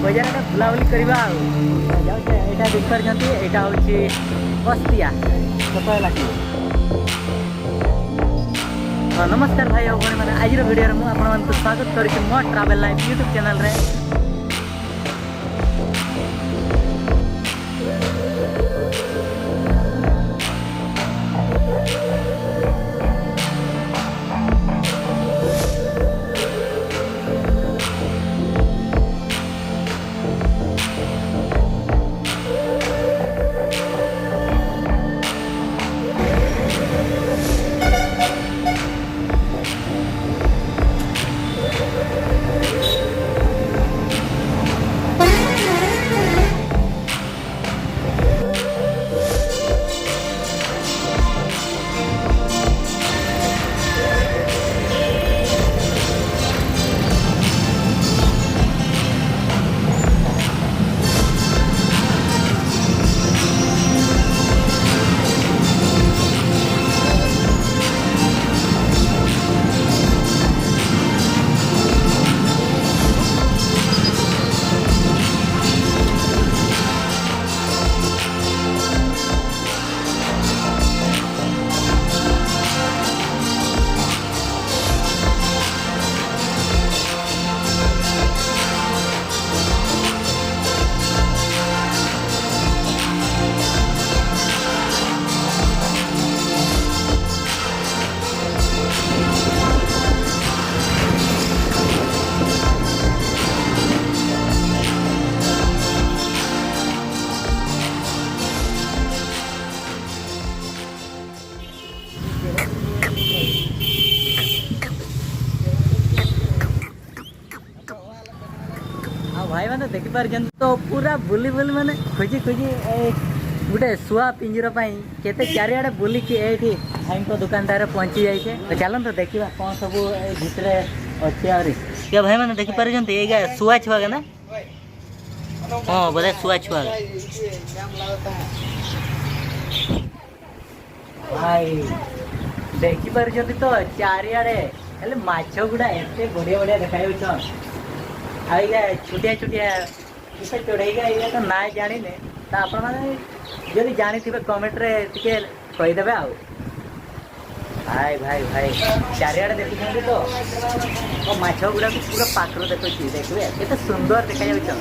बजार बुलाबुली करवा जाऊे यहाँ देख पारे यहाँ हूँ बस्तिया सतला। नमस्कार भाई और भौणी मैंने आज वीडियो मुझे स्वागत करुँच मो ट्रावेल लाइफ यूट्यूब चैनल रे। भाई मैंने देखी पार तो पूरा बुली बुली मैंने खोजी खोजी गोटे शुआ पिंजर केते चारिआडे बुलिकी ये भाई दुकानदार पहुँची जाइए। तो चलो तो देखा कौन सब भितर अच्छे आहरी क्या भाई मैंने देखी पार शुआ छुआ के ना। हाँ बोले शुआ छुआ भाई देखी पार तो चारिआडे माछ गुड़ा एत बढ़िया बढ़िया देखा आइया छुटिया छुटिया इसे चढ़ेगा तो ना जानी तो आप जब जानी थे कमेंट रे टिके कहीदे आओ। भाई भाई भाई चारिआडे देखुं तो माछ गुड़ा पूरा पाखर देखुची देखिए केते सुंदर देखा जा।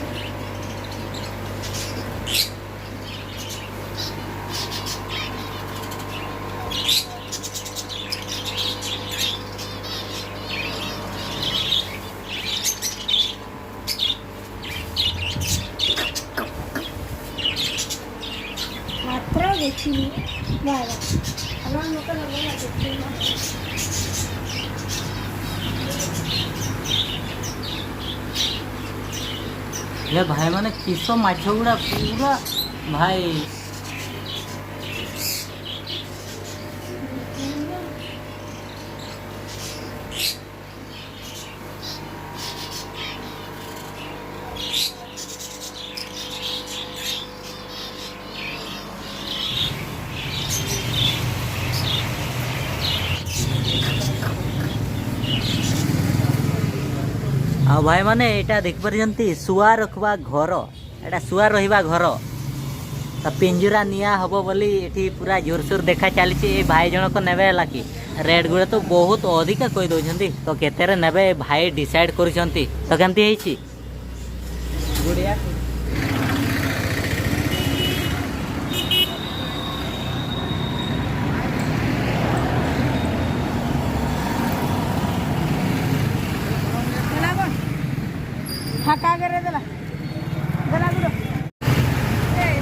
ये भाई माने किस माछ गुड़ा पूरा भाई आ भाई माने एटा देख पारजंती शुआ रखवा घर एटा शुआ रहिबा घर तो पिंजरा निया हबो बोली एठी पूरा जोरसोर देखा चली। भाई जन को नेबे लाकी रेट गुड़ा तो बहुत अधिका कही दौरान तो केते रे नेबे भाई डिसाइड करिसंती तो केमती हेची गुड़िया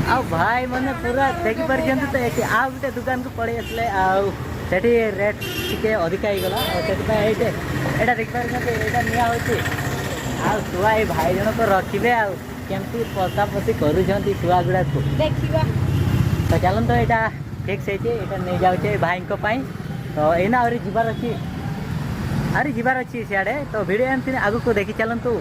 आ भाई मैंने पूरा देखी पार तो ये आ गोटे दुकान को पड़े आसले आठी रेट टी अधिका होगला ये देखी पार यहाँ आ शुआ ये भाई जन को रखिए आमती पशापशी करुँच शुआ गुड़ा को देखा तो चलन तो यहाँ फिक्स है नहीं जाऊे भाई तो यना आहरी जीवार अच्छी आहरी जीवार अच्छी सियाड़े तो भिडियो एमती आगू को देखी चलतु।